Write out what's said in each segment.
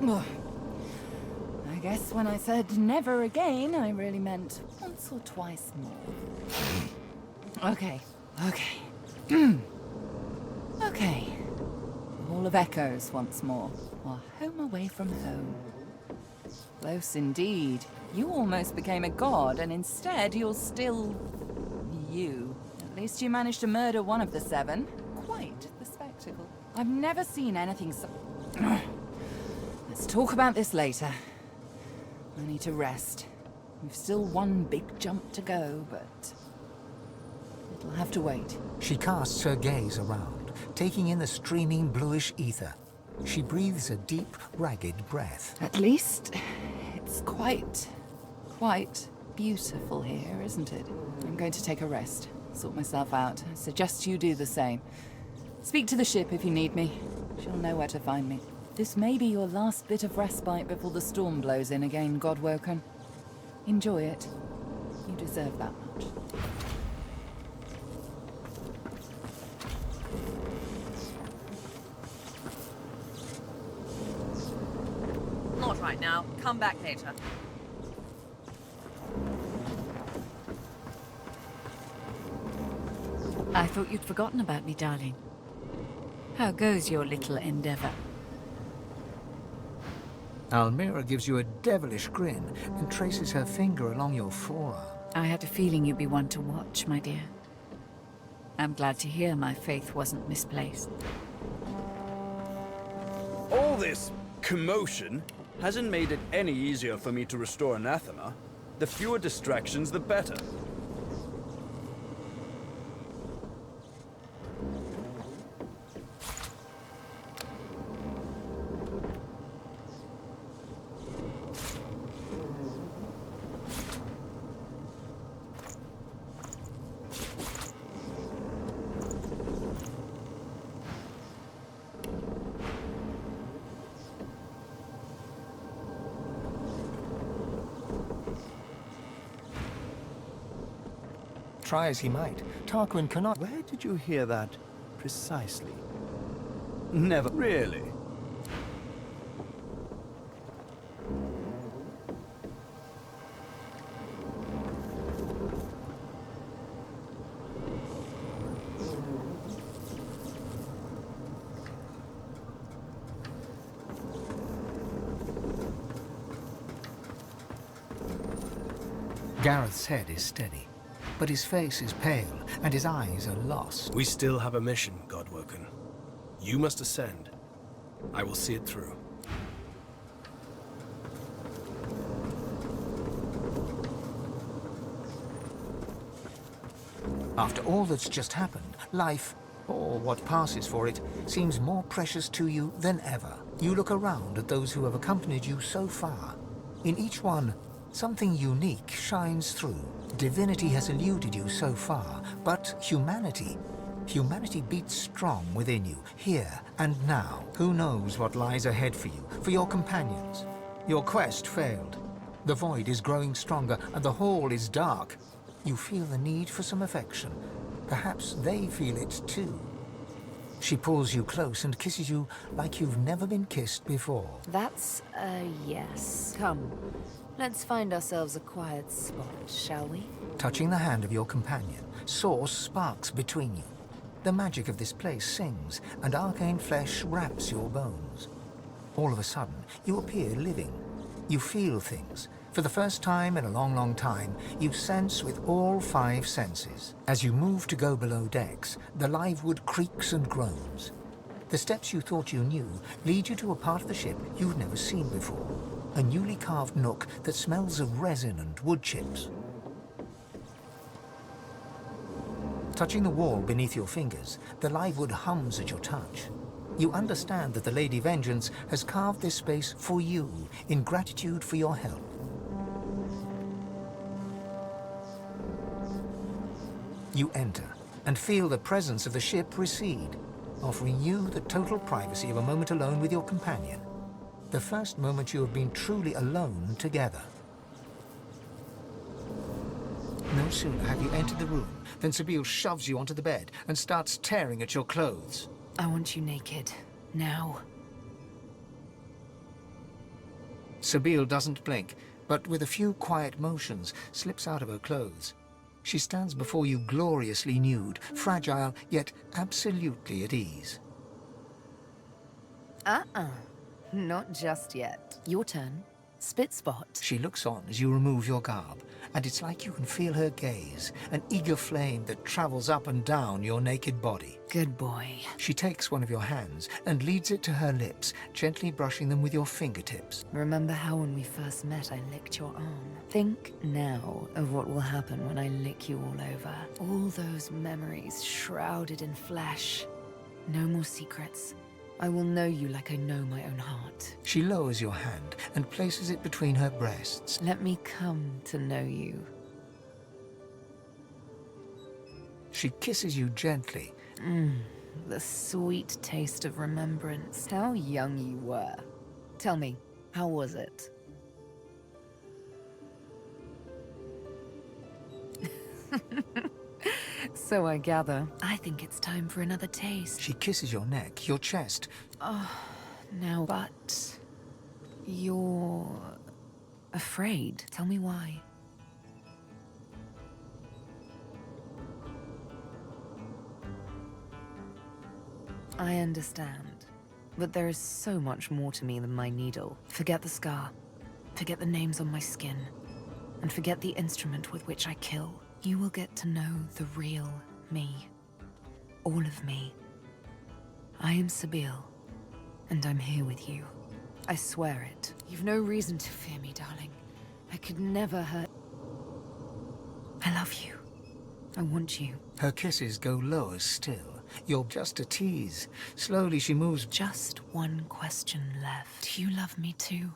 Ugh. I guess when I said never again, I really meant once or twice more. Okay. Okay. Hall of Echoes once more. Our home away from home. Close indeed. You almost became a god, and instead you're still... you. At least you managed to murder one of the 7. Quite the spectacle. I've never seen anything so... Let's talk about this later. I need to rest. We've still one big jump to go, but... it'll have to wait. She casts her gaze around, taking in the streaming bluish ether. She breathes a deep, ragged breath. At least, it's quite beautiful here, isn't it? I'm going to take a rest, sort myself out. I suggest you do the same. Speak to the ship if you need me. She'll know where to find me. This may be your last bit of respite before the storm blows in again, Godwoken. Enjoy it. You deserve that much. Not right now. Come back later. I thought you'd forgotten about me, darling. How goes your little endeavor? Almira gives you a devilish grin and traces her finger along your forearm. I had a feeling you'd be one to watch, my dear. I'm glad to hear my faith wasn't misplaced. All this commotion hasn't made it any easier for me to restore anathema. The fewer distractions, the better. Try as he might, Tarquin cannot... Where did you hear that precisely? Never. Really? Gareth's head is steady, but his face is pale and his eyes are lost. We still have a mission, Godwoken. You must ascend. I will see it through. After all that's just happened, life, or what passes for it, seems more precious to you than ever. You look around at those who have accompanied you so far. In each one, something unique shines through. Divinity has eluded you so far, but humanity beats strong within you, here and now. Who knows what lies ahead for you, for your companions? Your quest failed. The void is growing stronger, and the hall is dark. You feel the need for some affection. Perhaps they feel it too. She pulls you close and kisses you like you've never been kissed before. That's a yes. Come, let's find ourselves a quiet spot, shall we? Touching the hand of your companion, source sparks between you. The magic of this place sings, and arcane flesh wraps your bones. All of a sudden, you appear living. You feel things. For the first time in a long, long time, you sense with all 5 senses. As you move to go below decks, the live wood creaks and groans. The steps you thought you knew lead you to a part of the ship you've never seen before. A newly carved nook that smells of resin and wood chips. Touching the wall beneath your fingers, the live wood hums at your touch. You understand that the Lady Vengeance has carved this space for you in gratitude for your help. You enter and feel the presence of the ship recede, offering you the total privacy of a moment alone with your companion. The first moment you have been truly alone together. No sooner have you entered the room than Sebille shoves you onto the bed and starts tearing at your clothes. I want you naked. Now. Sebille doesn't blink, but with a few quiet motions, slips out of her clothes. She stands before you gloriously nude, fragile, yet absolutely at ease. Not just yet. Your turn. Spit spot. She looks on as you remove your garb, and it's like you can feel her gaze, an eager flame that travels up and down your naked body. Good boy. She takes one of your hands and leads it to her lips, gently brushing them with your fingertips. Remember how when we first met I licked your arm? Think now of what will happen when I lick you all over. All those memories shrouded in flesh. No more secrets. I will know you like I know my own heart. She lowers your hand and places it between her breasts. Let me come to know you. She kisses you gently. The sweet taste of remembrance. How young you were. Tell me, how was it? So I gather. I think it's time for another taste. She kisses your neck, your chest. Now, but... you're... afraid. Tell me why. I understand. But there is so much more to me than my needle. Forget the scar. Forget the names on my skin. And forget the instrument with which I kill. You will get to know the real me. All of me. I am Sebille, and I'm here with you. I swear it. You've no reason to fear me, darling. I could never hurt... I love you. I want you. Her kisses go lower still. You're just a tease. Slowly she moves. Just one question left. Do you love me too?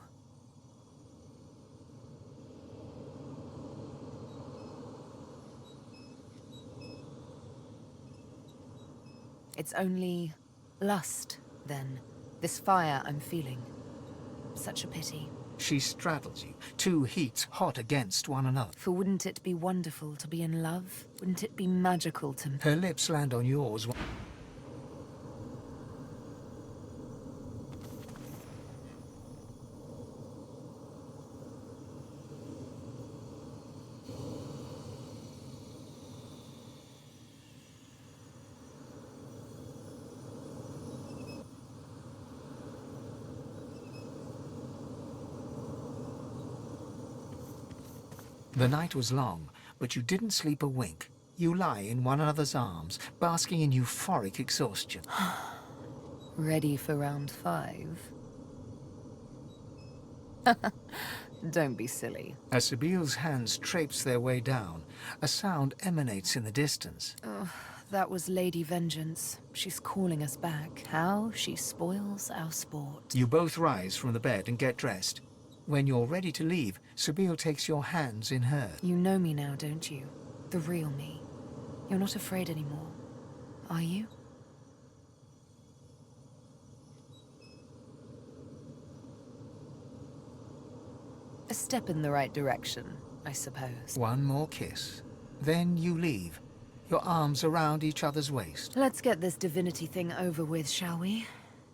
It's only lust, then. This fire I'm feeling. Such a pity. She straddles you, two heats hot against one another. For wouldn't it be wonderful to be in love? Wouldn't it be magical to... Her lips land on yours. The night was long, but you didn't sleep a wink. You lie in one another's arms, basking in euphoric exhaustion. Ready for round 5? Don't be silly. As Sebille's hands traipse their way down, a sound emanates in the distance. That was Lady Vengeance. She's calling us back. How she spoils our sport. You both rise from the bed and get dressed. When you're ready to leave, Sebille takes your hands in hers. You know me now, don't you? The real me. You're not afraid anymore, are you? A step in the right direction, I suppose. One more kiss. Then you leave, your arms around each other's waist. Let's get this divinity thing over with, shall we?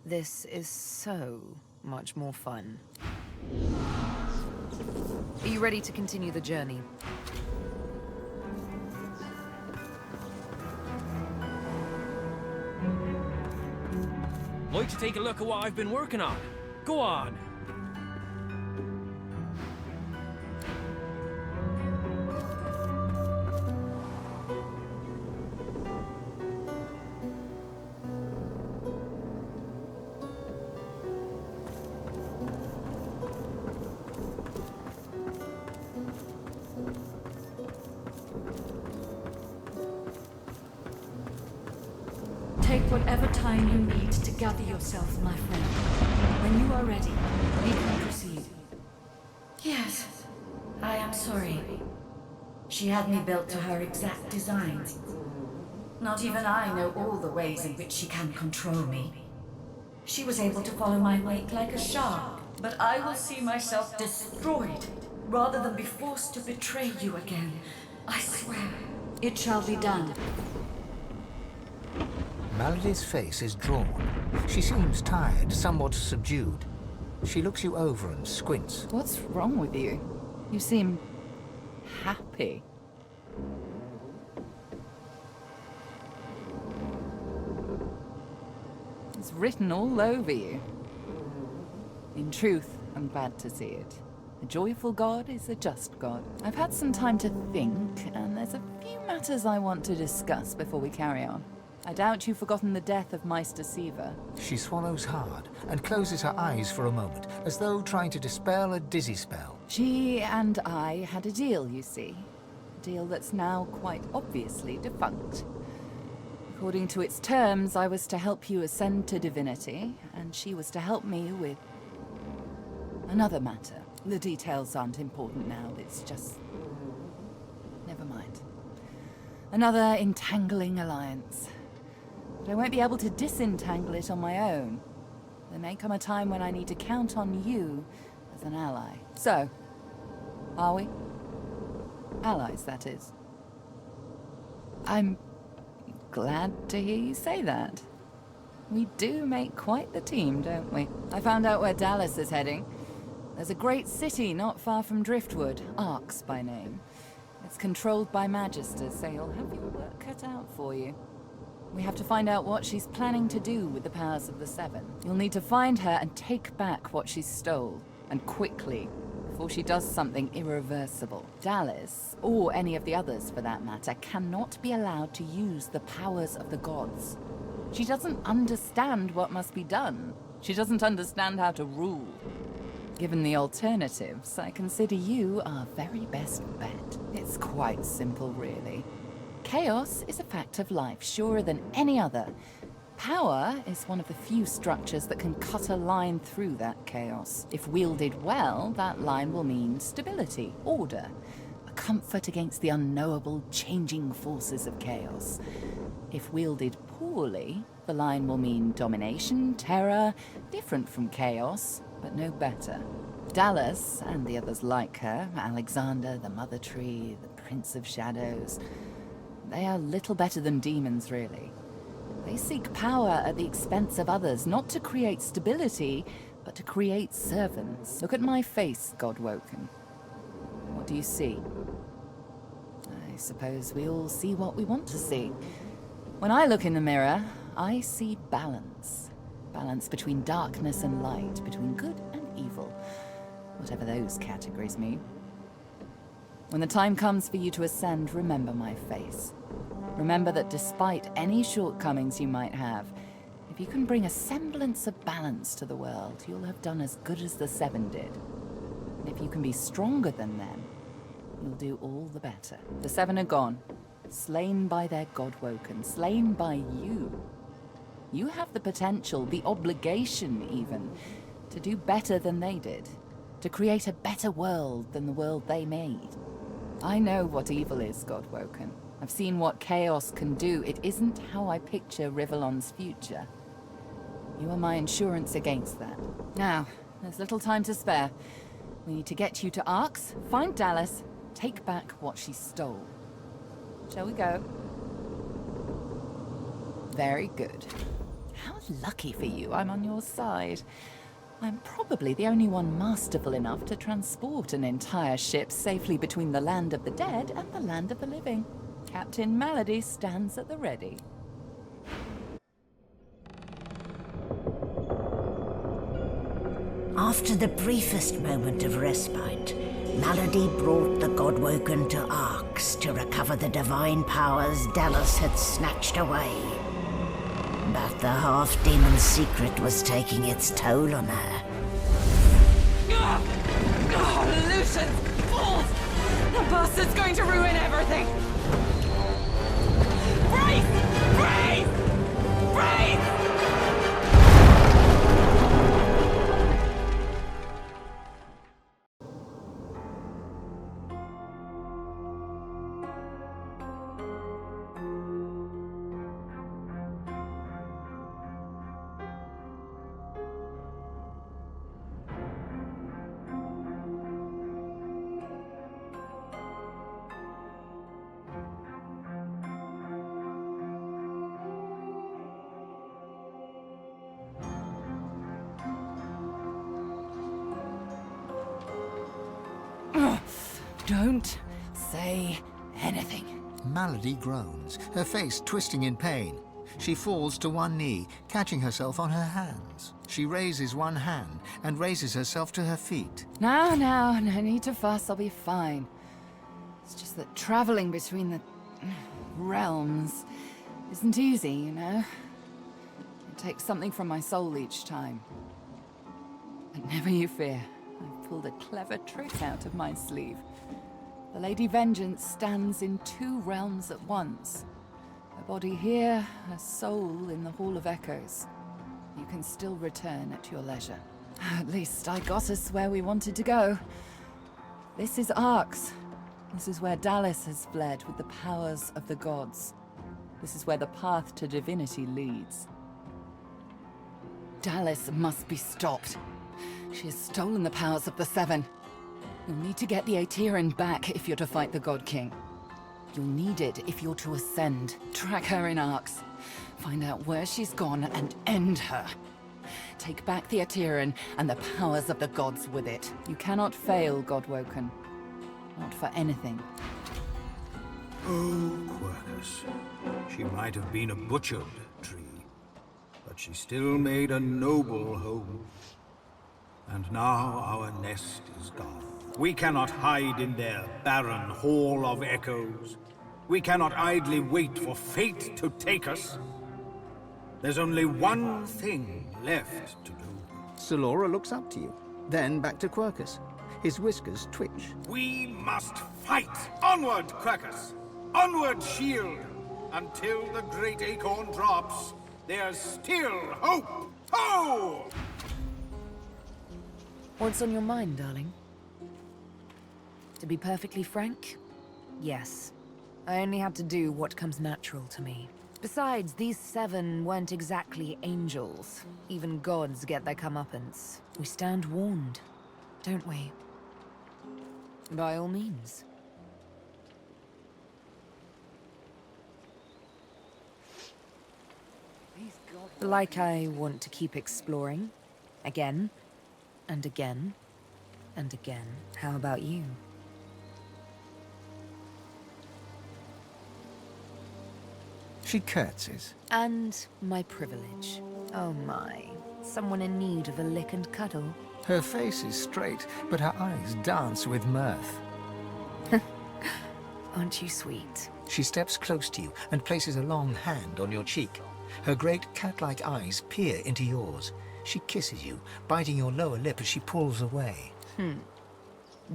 This is so much more fun. Are you ready to continue the journey? Like to take a look at what I've been working on? Go on! Take whatever time you need to gather yourself, my friend. When you are ready, we can proceed. Yes, I am sorry. She had me built to her exact designs. Not even I know all the ways in which she can control me. She was able to follow my wake like a shark, but I will see myself destroyed rather than be forced to betray you again. I swear. It shall be done. Melody's face is drawn. She seems tired, somewhat subdued. She looks you over and squints. What's wrong with you? You seem happy. It's written all over you. In truth, I'm glad to see it. A joyful God is a just God. I've had some time to think, and there's a few matters I want to discuss before we carry on. I doubt you've forgotten the death of Meister Siva. She swallows hard and closes her eyes for a moment, as though trying to dispel a dizzy spell. She and I had a deal, you see. A deal that's now quite obviously defunct. According to its terms, I was to help you ascend to divinity, and she was to help me with another matter. The details aren't important now, it's just... never mind. Another entangling alliance. But I won't be able to disentangle it on my own. There may come a time when I need to count on you as an ally. So, are we? Allies, that is. I'm glad to hear you say that. We do make quite the team, don't we? I found out where Dallas is heading. There's a great city not far from Driftwood, Arx by name. It's controlled by Magisters, so you'll have your work cut out for you. We have to find out what she's planning to do with the powers of the Seven. You'll need to find her and take back what she stole, and quickly, before she does something irreversible. Dallas, or any of the others for that matter, cannot be allowed to use the powers of the gods. She doesn't understand what must be done. She doesn't understand how to rule. Given the alternatives, I consider you our very best bet. It's quite simple, really. Chaos is a fact of life, surer than any other. Power is one of the few structures that can cut a line through that chaos. If wielded well, that line will mean stability, order, a comfort against the unknowable, changing forces of chaos. If wielded poorly, the line will mean domination, terror, different from chaos, but no better. Dallas, and the others like her, Alexander, the Mother Tree, the Prince of Shadows, they are little better than demons, really. They seek power at the expense of others, not to create stability, but to create servants. Look at my face, Godwoken. What do you see? I suppose we all see what we want to see. When I look in the mirror, I see balance. Balance between darkness and light, between good and evil, whatever those categories mean. When the time comes for you to ascend, remember my face. Remember that despite any shortcomings you might have, if you can bring a semblance of balance to the world, you'll have done as good as the Seven did. And if you can be stronger than them, you'll do all the better. The Seven are gone, slain by their Godwoken, slain by you. You have the potential, the obligation even, to do better than they did, to create a better world than the world they made. I know what evil is, Godwoken. I've seen what chaos can do. It isn't how I picture Rivellon's future. You are my insurance against that. Now, there's little time to spare. We need to get you to Arx, find Dallas, take back what she stole. Shall we go? Very good. How lucky for you I'm on your side. I'm probably the only one masterful enough to transport an entire ship safely between the land of the dead and the land of the living. Captain Malady stands at the ready. After the briefest moment of respite, Malady brought the Godwoken to Arx to recover the divine powers Dallas had snatched away. But the half-demon secret was taking its toll on her. Lucian! Fools! The bastard's going to ruin everything! Brace! Brace! Brace! Don't say anything. Malady groans, her face twisting in pain. She falls to one knee, catching herself on her hands. She raises one hand and raises herself to her feet. Now, no need to fuss, I'll be fine. It's just that traveling between the realms isn't easy, you know? It takes something from my soul each time. But never you fear, I've pulled a clever trick out of my sleeve. The Lady Vengeance stands in 2 realms at once. Her body here, her soul in the Hall of Echoes. You can still return at your leisure. At least I got us where we wanted to go. This is Arx. This is where Dallas has fled with the powers of the gods. This is where the path to divinity leads. Dallas must be stopped. She has stolen the powers of the Seven. You'll need to get the Aetherin back if you're to fight the God King. You'll need it if you're to ascend. Track her in Arx. Find out where she's gone and end her. Take back the Aetherin and the powers of the gods with it. You cannot fail, Godwoken. Not for anything. Oh, Quercus. She might have been a butchered tree, but she still made a noble home. And now our nest is gone. We cannot hide in their barren hall of echoes. We cannot idly wait for fate to take us. There's only one thing left to do. Solora looks up to you, then back to Quercus. His whiskers twitch. We must fight! Onward, Quercus! Onward, shield! Until the great acorn drops, there's still hope! Ho! What's on your mind, darling? To be perfectly frank, yes. I only had to do what comes natural to me. Besides, these 7 weren't exactly angels. Even gods get their comeuppance. We stand warned, don't we? By all means. Like I want to keep exploring. Again, and again, and again. How about you? She curtsies. And my privilege. Oh my. Someone in need of a lick and cuddle. Her face is straight, but her eyes dance with mirth. Aren't you sweet? She steps close to you and places a long hand on your cheek. Her great cat-like eyes peer into yours. She kisses you, biting your lower lip as she pulls away.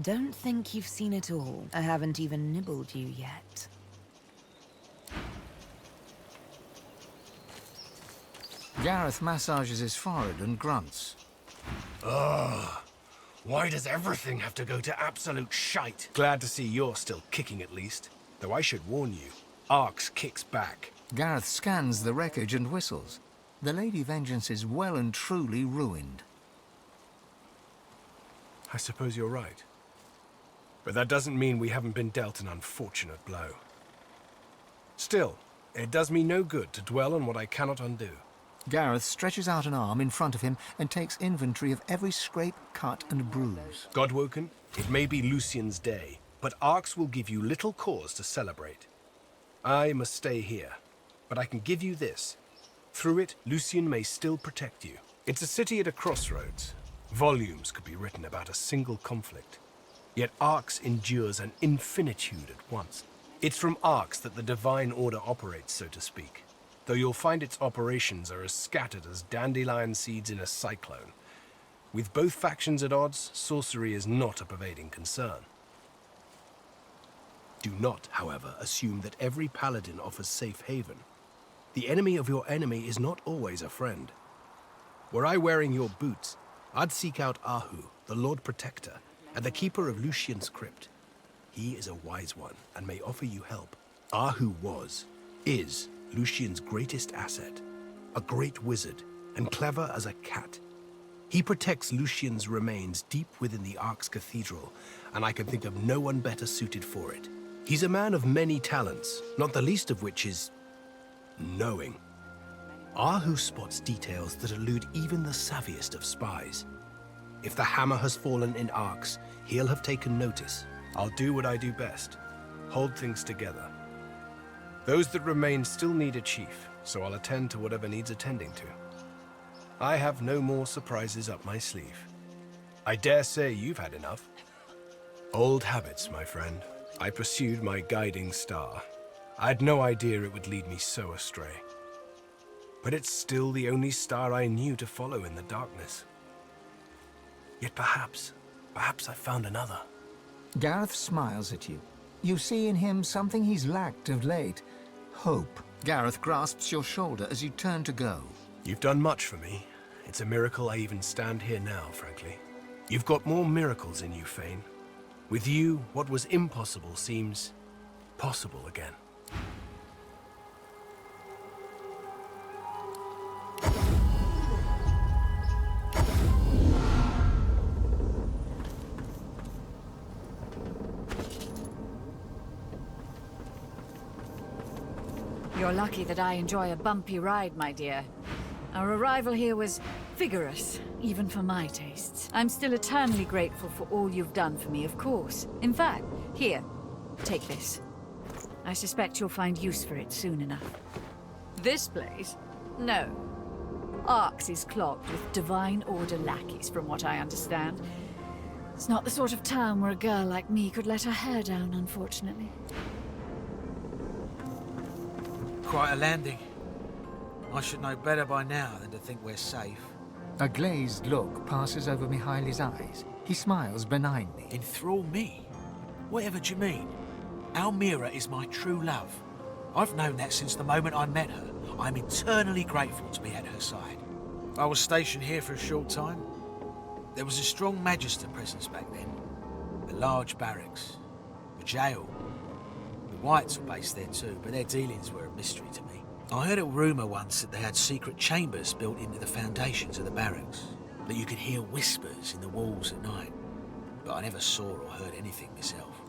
Don't think you've seen it all. I haven't even nibbled you yet. Gareth massages his forehead and grunts. Ugh. Why does everything have to go to absolute shite? Glad to see you're still kicking at least. Though I should warn you, Arx kicks back. Gareth scans the wreckage and whistles. The Lady Vengeance is well and truly ruined. I suppose you're right. But that doesn't mean we haven't been dealt an unfortunate blow. Still, it does me no good to dwell on what I cannot undo. Gareth stretches out an arm in front of him and takes inventory of every scrape, cut, and bruise. Godwoken, it may be Lucian's day, but Arx will give you little cause to celebrate. I must stay here, but I can give you this. Through it, Lucian may still protect you. It's a city at a crossroads. Volumes could be written about a single conflict. Yet Arx endures an infinitude at once. It's from Arx that the Divine Order operates, so to speak. Though you'll find its operations are as scattered as dandelion seeds in a cyclone. With both factions at odds, sorcery is not a pervading concern. Do not, however, assume that every paladin offers safe haven. The enemy of your enemy is not always a friend. Were I wearing your boots, I'd seek out Ahu, the Lord Protector, and the Keeper of Lucian's Crypt. He is a wise one, and may offer you help. Ahu is Lucian's greatest asset, a great wizard, and clever as a cat. He protects Lucian's remains deep within the Arx Cathedral, and I can think of no one better suited for it. He's a man of many talents, not the least of which is knowing. Ahu spots details that elude even the savviest of spies. If the hammer has fallen in Arx, he'll have taken notice. I'll do what I do best. Hold things together. Those that remain still need a chief, so I'll attend to whatever needs attending to. I have no more surprises up my sleeve. I dare say you've had enough. Old habits, my friend. I pursued my guiding star. I had no idea it would lead me so astray. But it's still the only star I knew to follow in the darkness. Yet perhaps I found another. Gareth smiles at you. You see in him something he's lacked of late. Hope. Gareth grasps your shoulder as you turn to go. You've done much for me. It's a miracle I even stand here now, frankly. You've got more miracles in you, Fane. With you, what was impossible seems possible again. You're lucky that I enjoy a bumpy ride, my dear. Our arrival here was vigorous, even for my tastes. I'm still eternally grateful for all you've done for me, of course. In fact, here, take this. I suspect you'll find use for it soon enough. This place? No. Arx is clogged with Divine Order lackeys, from what I understand. It's not the sort of town where a girl like me could let her hair down, unfortunately. Quite a landing. I should know better by now than to think we're safe. A glazed look passes over Mihaly's eyes. He smiles benignly. Enthrall me? Whatever do you mean? Almira is my true love. I've known that since the moment I met her. I'm eternally grateful to be at her side. I was stationed here for a short time. There was a strong Magister presence back then. A large barracks. A jail. The Whites were based there too, but their dealings were a mystery to me. I heard a rumour once that they had secret chambers built into the foundations of the barracks, that you could hear whispers in the walls at night, but I never saw or heard anything myself.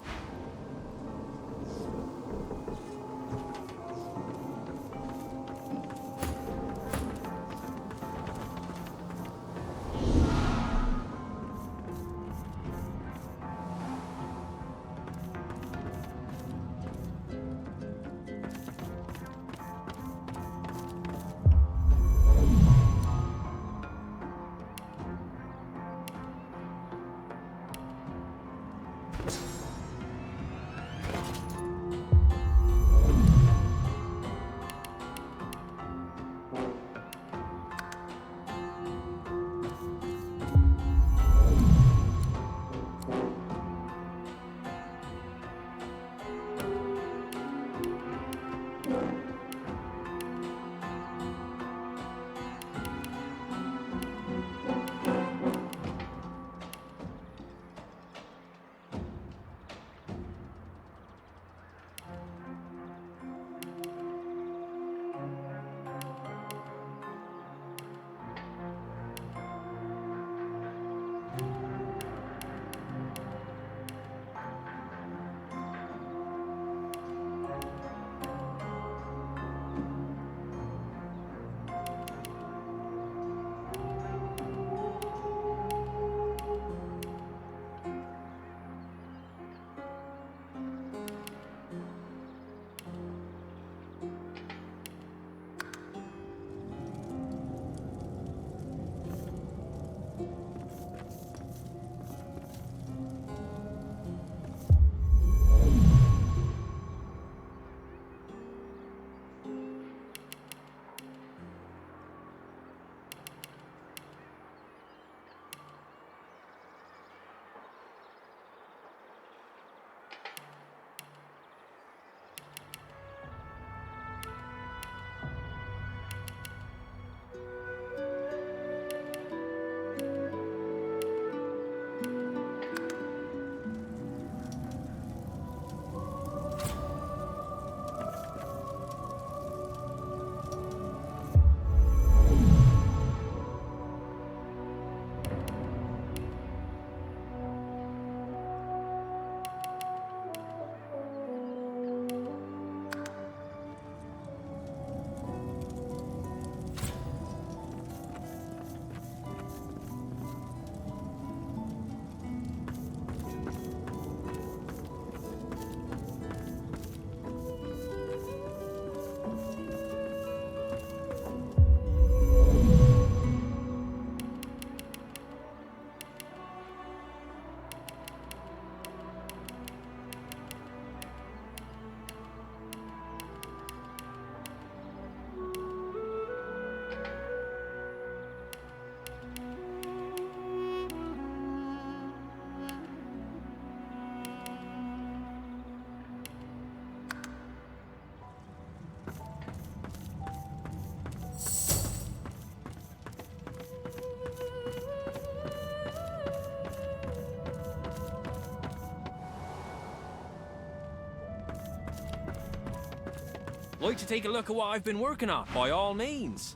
Like to take a look at what I've been working on, by all means.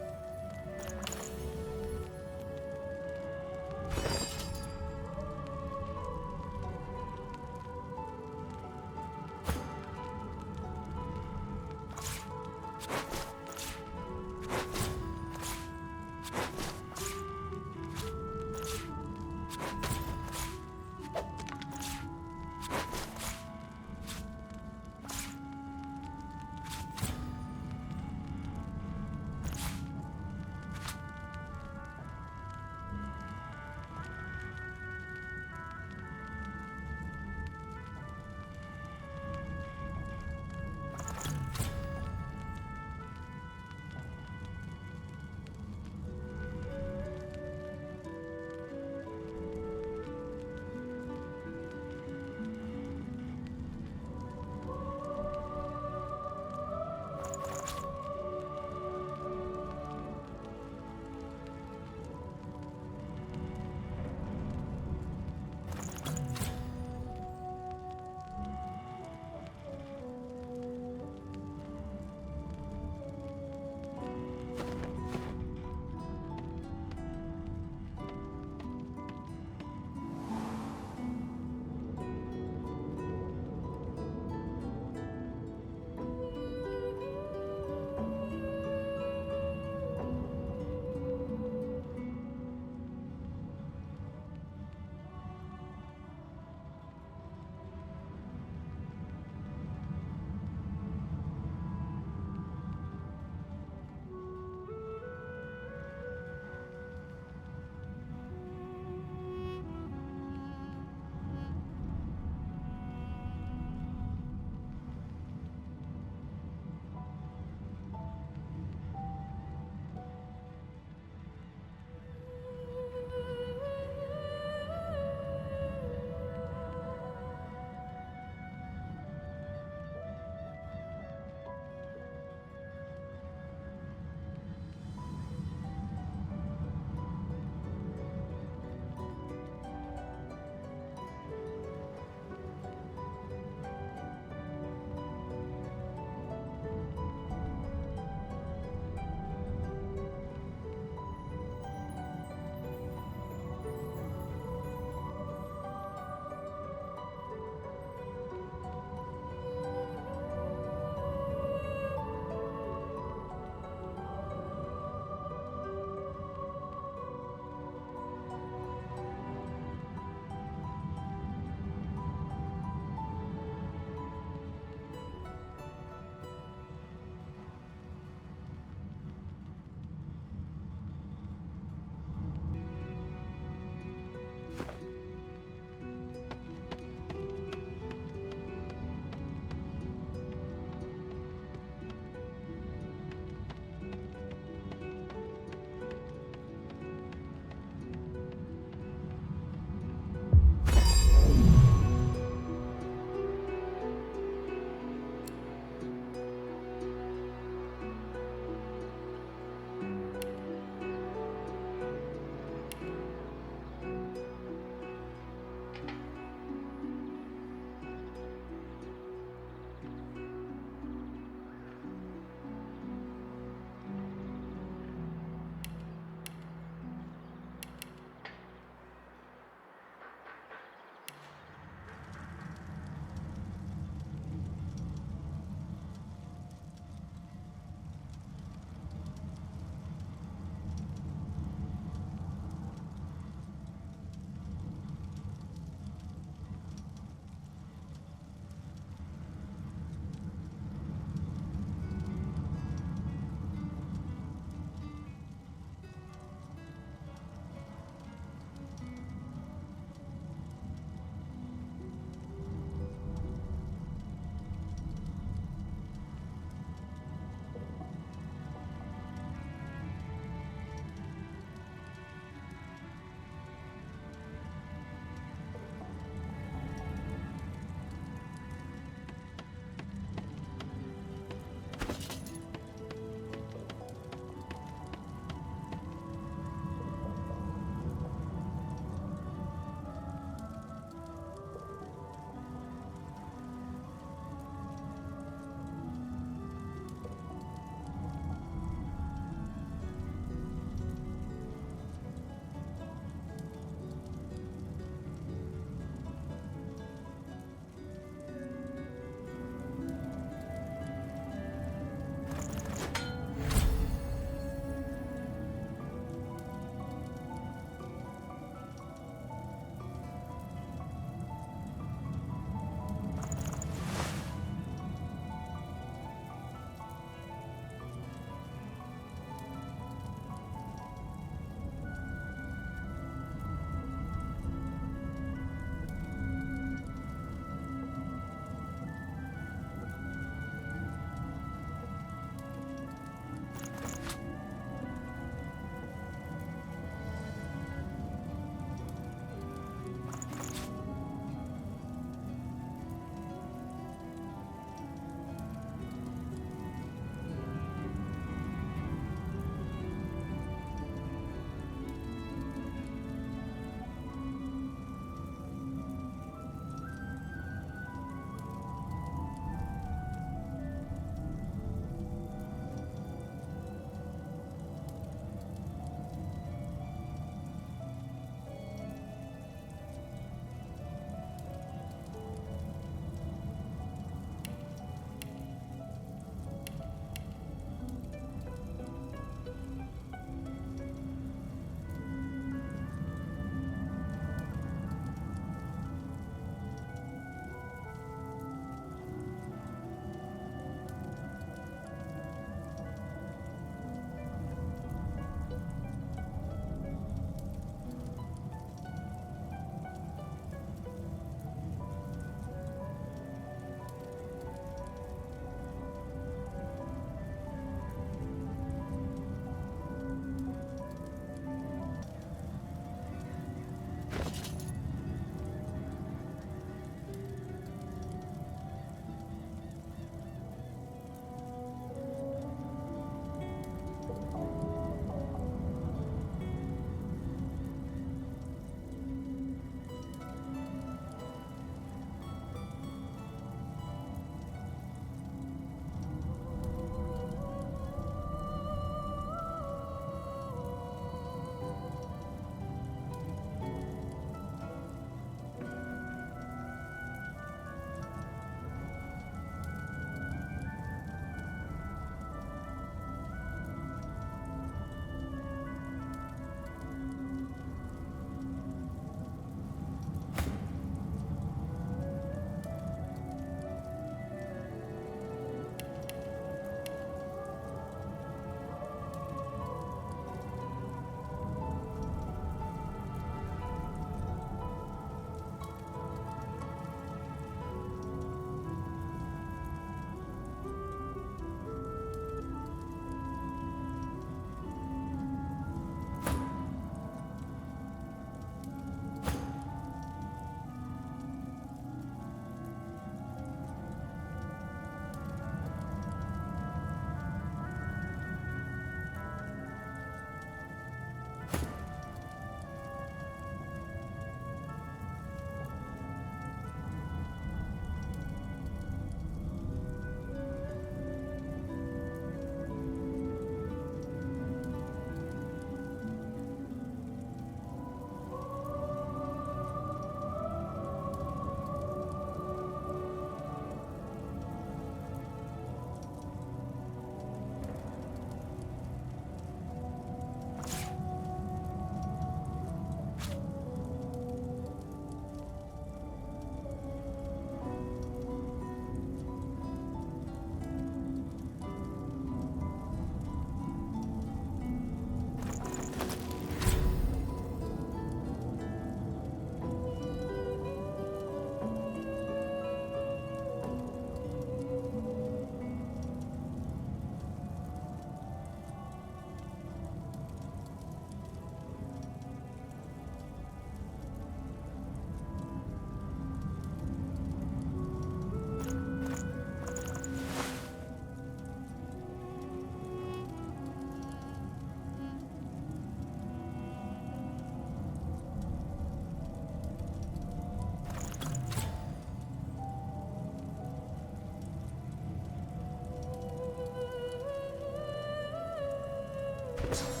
it.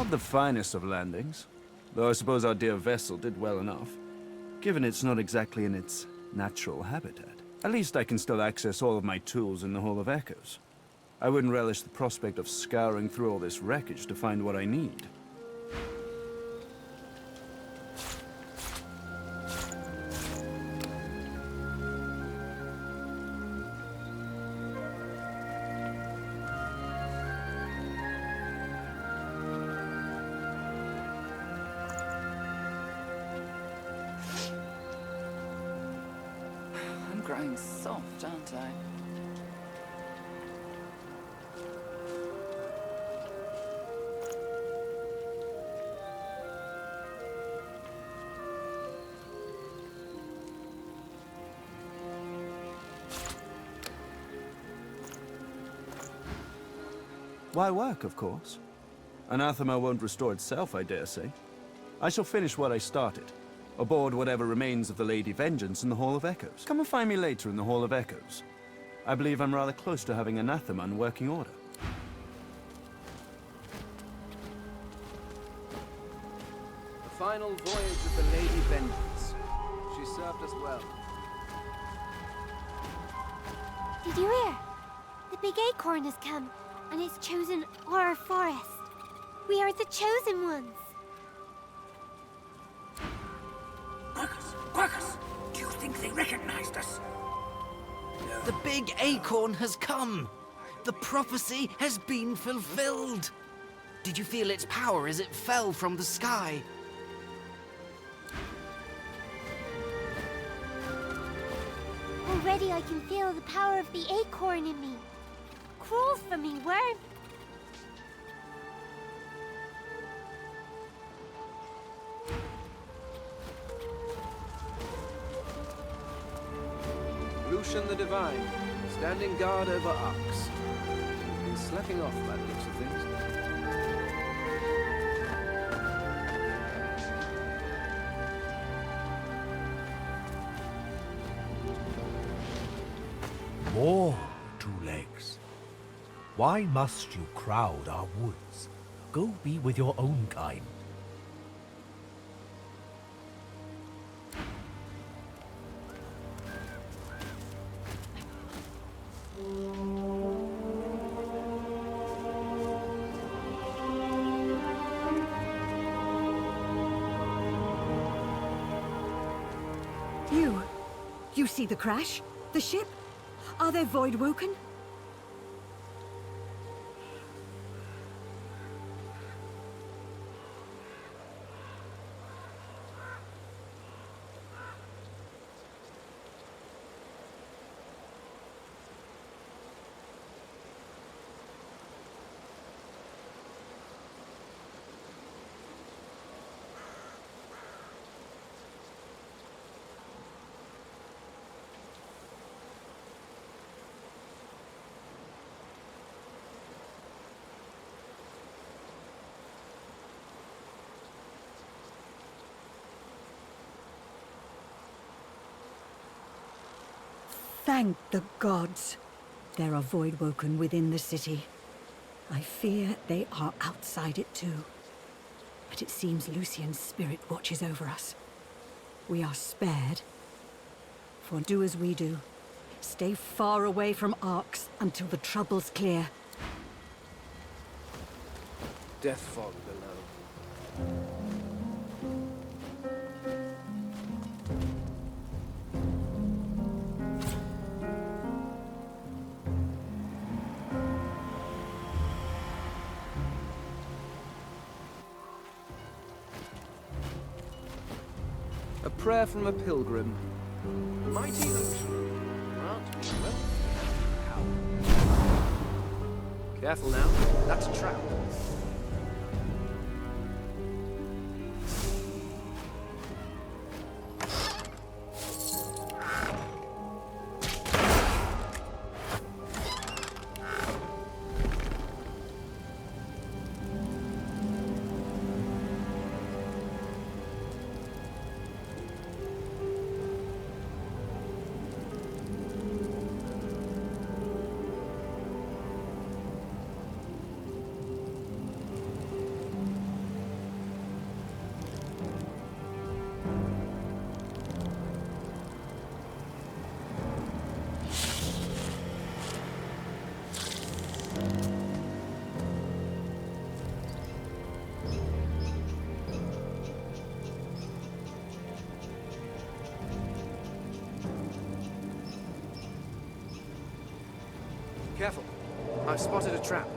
Not the finest of landings, though I suppose our dear vessel did well enough, given it's not exactly in its natural habitat. At least I can still access all of my tools in the Hall of Echoes. I wouldn't relish the prospect of scouring through all this wreckage to find what I need. I'm growing soft, aren't I? Why work, of course. Anathema won't restore itself, I dare say. I shall finish what I started, aboard whatever remains of the Lady Vengeance in the Hall of Echoes. Come and find me later in the Hall of Echoes. I believe I'm rather close to having Anathema in working order. The final voyage of the Lady Vengeance. She served us well. Did you hear? The big acorn has come, and it's chosen our forest. We are the chosen ones. Quercus! Do you think they recognized us? The big acorn has come! The prophecy has been fulfilled! Did you feel its power as it fell from the sky? Already I can feel the power of the acorn in me. Crawls from me, worm. Lucian the Divine, standing guard over Arx. Been slipping off by the looks of things. More two legs. Why must you crowd our woods? Go be with your own kind. You see the crash? The ship? Are they void-woken? Thank the gods. There are void-woken within the city. I fear they are outside it too. But it seems Lucian's spirit watches over us. We are spared. For do as we do. Stay far away from Arx until the trouble's clear. Death fog below. A prayer from a pilgrim. Mighty Lucian, grant me wealth. How? Careful now, that's a trap. Careful. I've spotted a trap.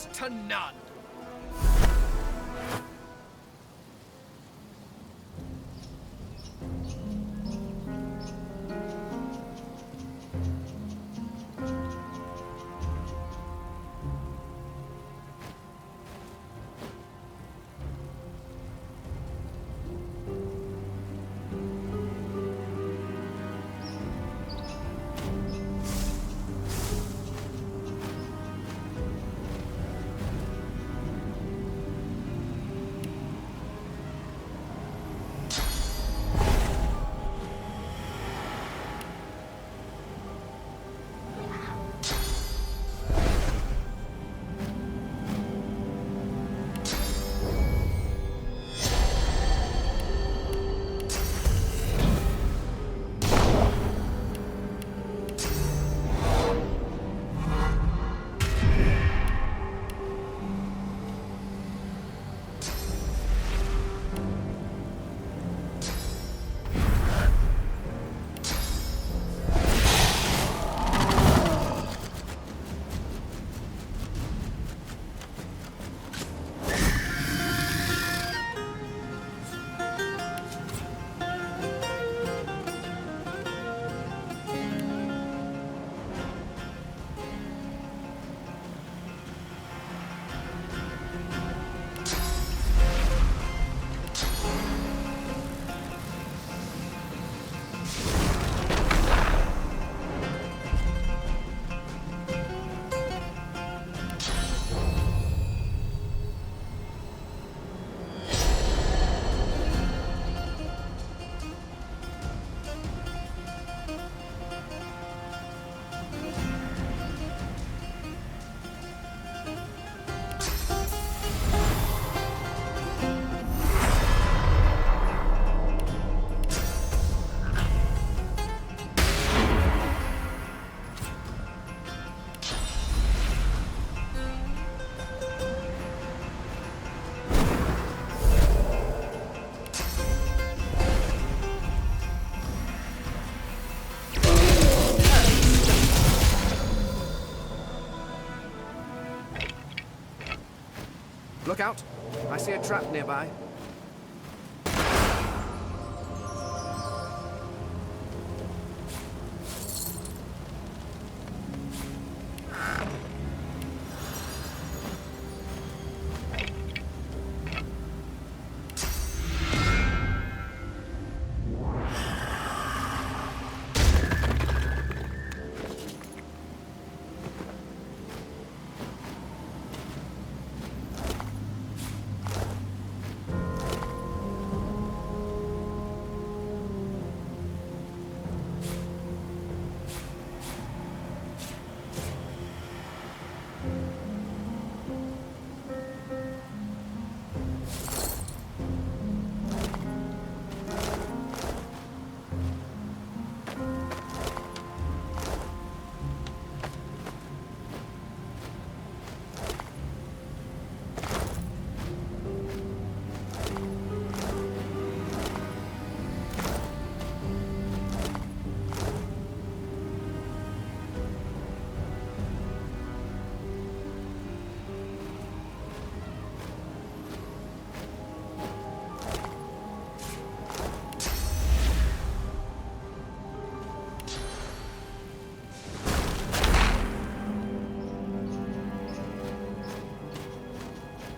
Next to none. Look out! I see a trap nearby.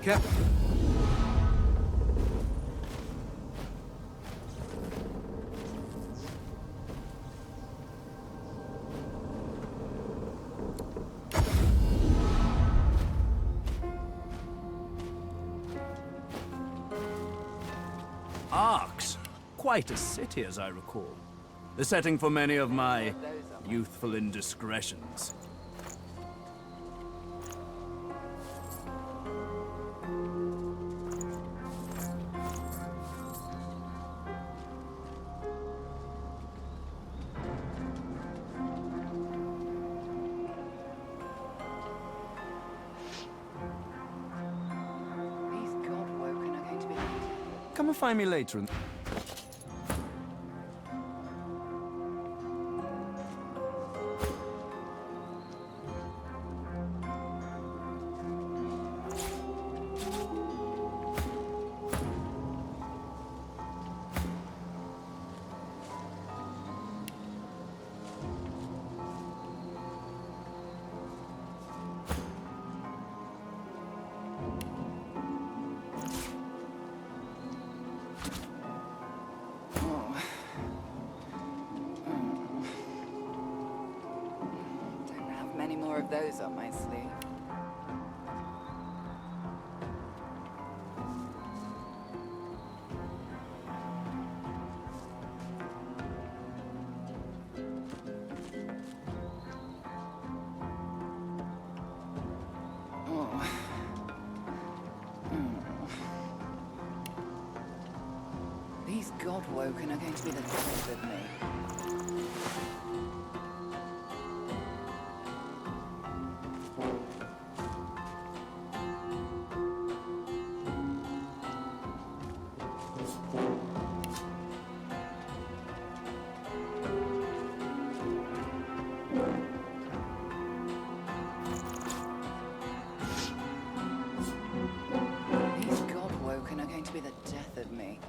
Careful. Arx. Quite a city, as I recall. The setting for many of my youthful indiscretions. Come and find me later and... of those up my sleeve. These Godwoken are going to be the death of me. These Godwoken are going to be the death of me.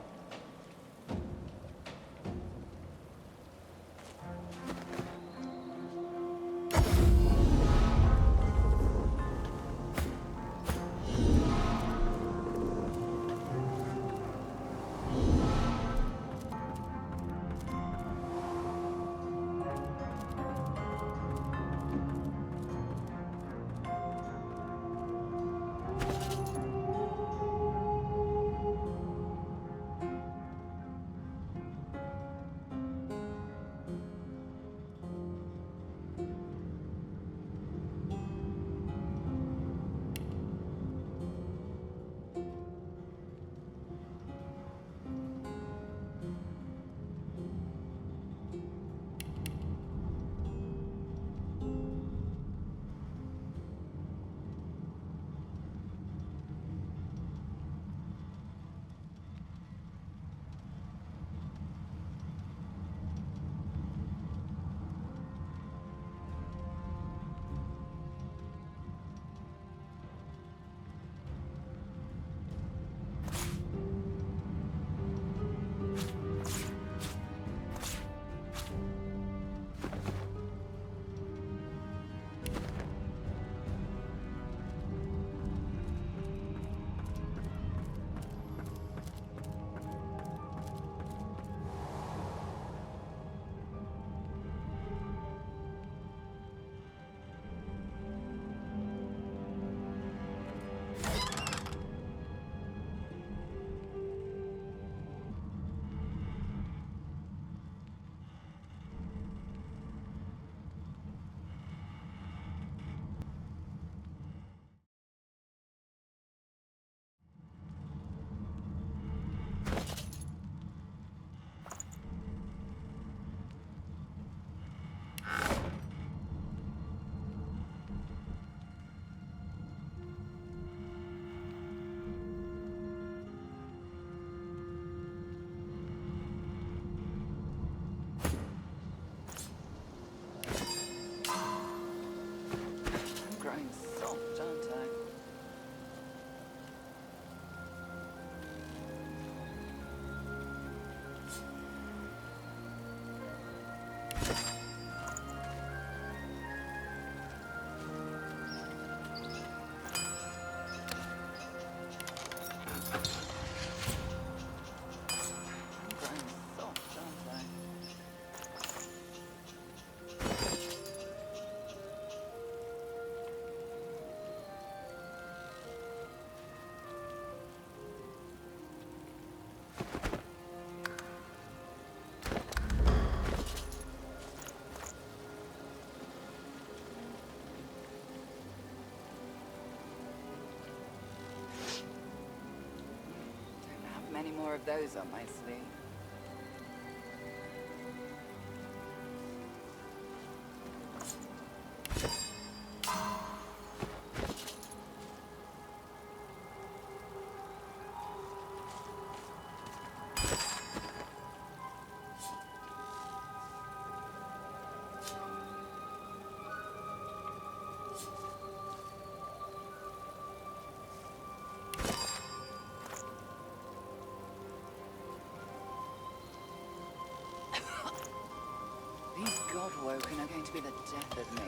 Growing soft, aren't I? Many more of those on my sleeve. These Godwoken are going to be the death of me.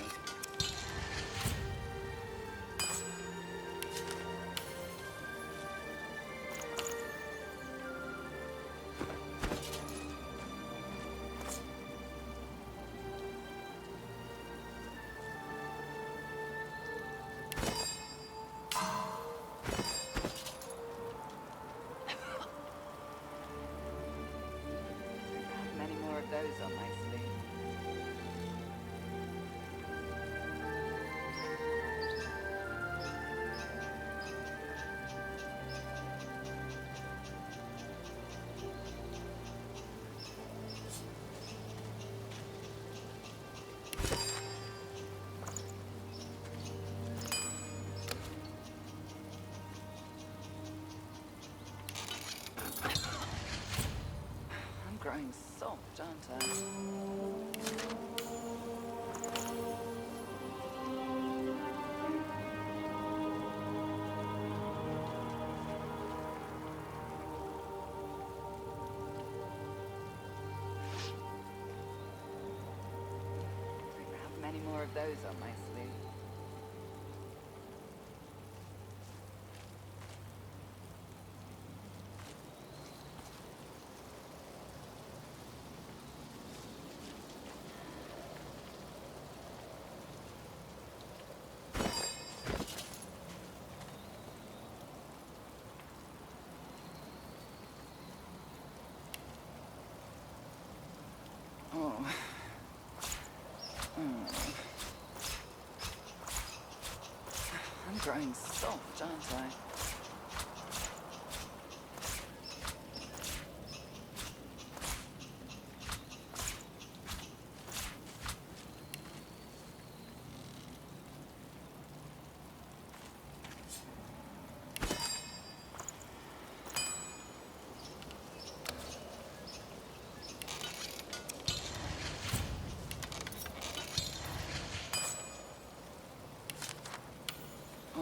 aren't I? Many more of those on my sleeve. Oh. I'm growing soft, aren't I?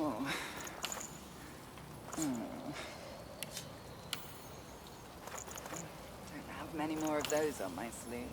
Oh. Don't have many more of those on my sleeve.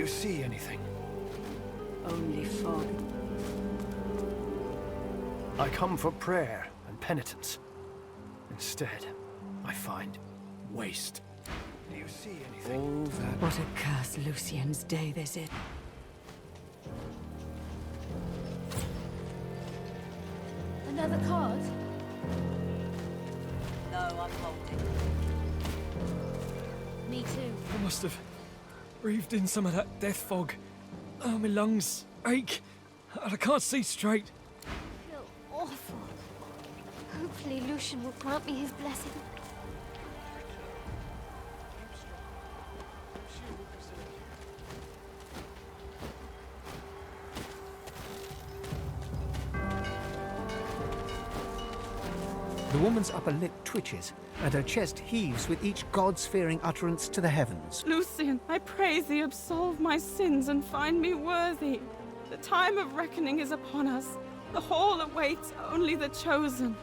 you see anything? Only fog. I come for prayer and penitence. Instead, I find waste. Do you see anything? All that... What a cursed Lucian's day this is. Another card? No, I'm holding. Me too. I must have breathed in some of that death fog. Oh, my lungs ache. And I can't see straight. I feel awful. Hopefully Lucian will grant me his blessing. The woman's upper lip twitches, and her chest heaves with each God-fearing utterance to the heavens. Lucian, I pray thee absolve my sins and find me worthy. The time of reckoning is upon us. The hall awaits only the chosen.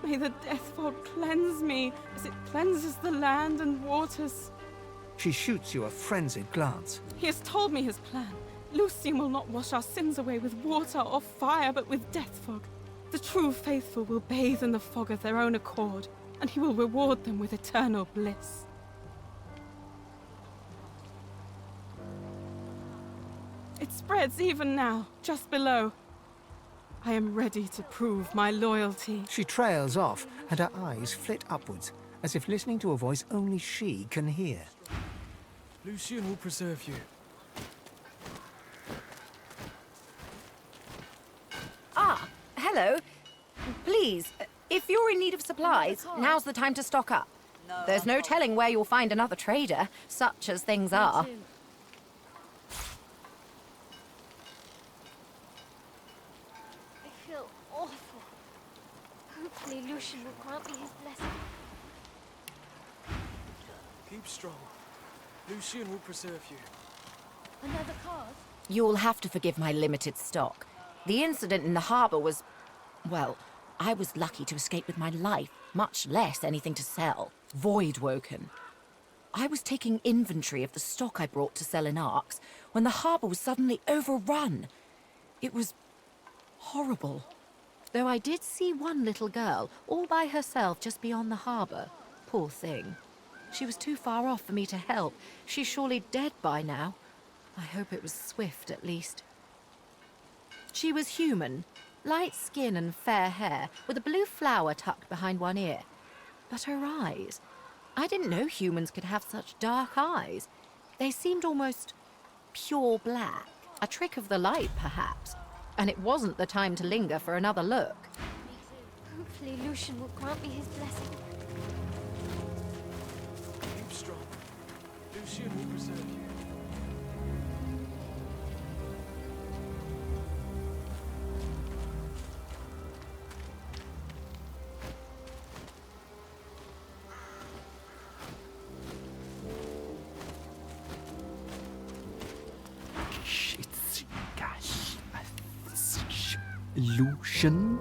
May the death fog cleanse me as it cleanses the land and waters. She shoots you a frenzied glance. He has told me his plan. Lucian will not wash our sins away with water or fire, but with death fog. The true faithful will bathe in the fog of their own accord, and he will reward them with eternal bliss. It spreads even now, just below. I am ready to prove my loyalty. She trails off, and her eyes flit upwards, as if listening to a voice only she can hear. Lucian will preserve you. Ah, hello. Please, if you're in need of supplies, now's the time to stock up. There's no telling where you'll find another trader, such as things are. I feel awful. Hopefully Lucian will grant me his blessing. Keep strong. Lucian will preserve you. Another card? You'll have to forgive my limited stock. The incident in the harbour was... well, I was lucky to escape with my life, much less anything to sell. Void-woken. I was taking inventory of the stock I brought to sell in Arx when the harbour was suddenly overrun. It was horrible. Though I did see one little girl, all by herself just beyond the harbour. Poor thing. She was too far off for me to help. She's surely dead by now. I hope it was swift, at least. She was human, light skin and fair hair, with a blue flower tucked behind one ear. But her eyes... I didn't know humans could have such dark eyes. They seemed almost pure black. A trick of the light, perhaps. And it wasn't the time to linger for another look. Hopefully Lucian will grant me his blessing. Keep strong. Lucian will preserve you. Lucian?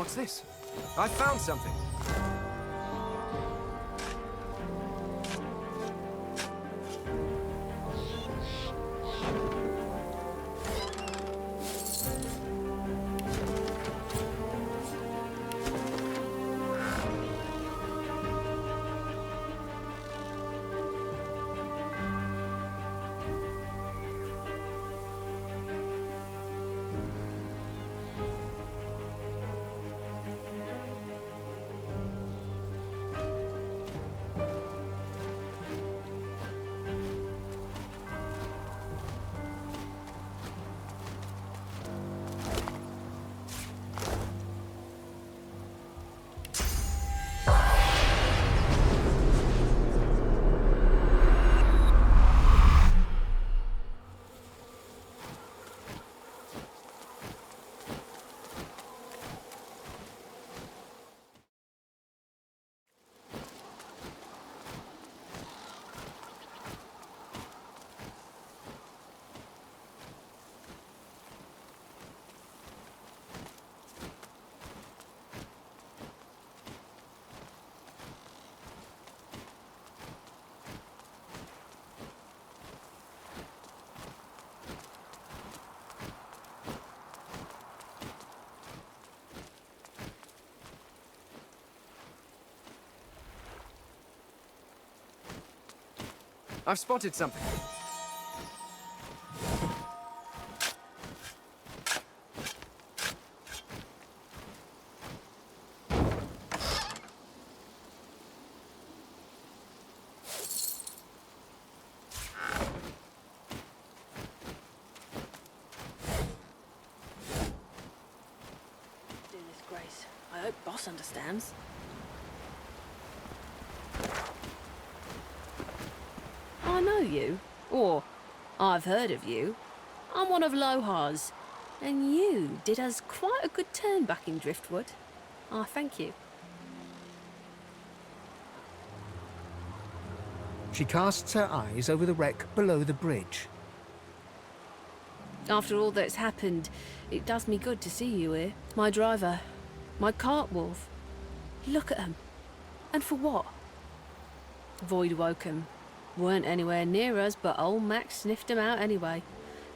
What's this? I found something. I've spotted something. Goodness grace. I hope Boss understands. I know you, or I've heard of you. I'm one of Lohar's, and you did us quite a good turn back in Driftwood. I thank you. She casts her eyes over the wreck below the bridge. After all that's happened, it does me good to see you here. My driver, my cart wolf. Look at 'em. And for what? Void woke 'em. Weren't anywhere near us, but old Max sniffed 'em out anyway.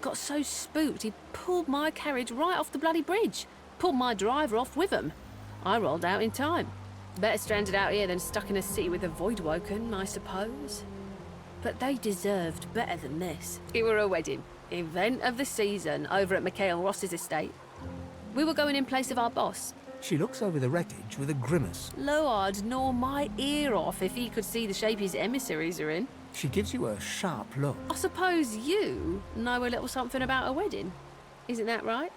Got so spooked he pulled my carriage right off the bloody bridge. Pulled my driver off with 'em. I rolled out in time. Better stranded out here than stuck in a city with a void woken, I suppose. But they deserved better than this. It were a wedding. Event of the season over at Mikhail Ross's estate. We were going in place of our boss. She looks over the wreckage with a grimace. Lo'ard gnaw my ear off if he could see the shape his emissaries are in. She gives you a sharp look. I suppose you know a little something about a wedding. Isn't that right?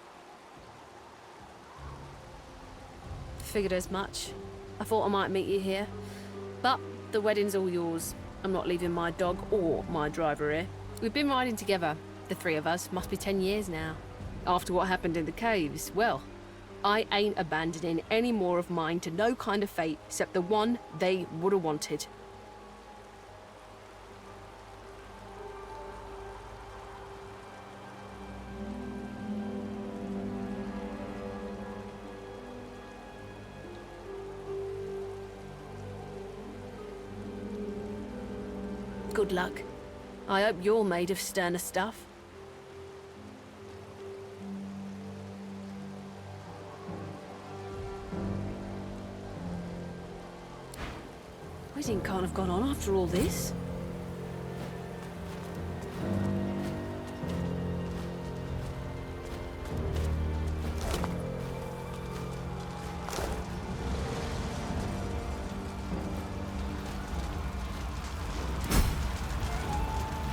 Figured as much. I thought I might meet you here. But the wedding's all yours. I'm not leaving my dog or my driver here. We've been riding together, the three of us, must be 10 years now. After what happened in the caves, well, I ain't abandoning any more of mine to no kind of fate except the one they would have wanted. Good luck. I hope you're made of sterner stuff. Wedding can't have gone on after all this.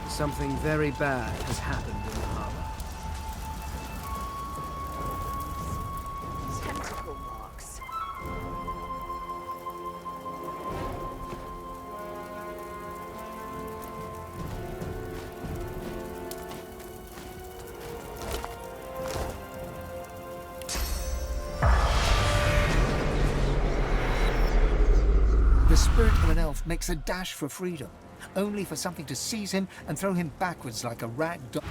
Something very bad has happened in the harbor. Tentacle marks. The spirit of an elf makes a dash for freedom, only for something to seize him and throw him backwards like a rag doll.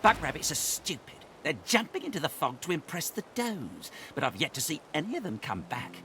Buck rabbits are stupid. They're jumping into the fog to impress the does, but I've yet to see any of them come back.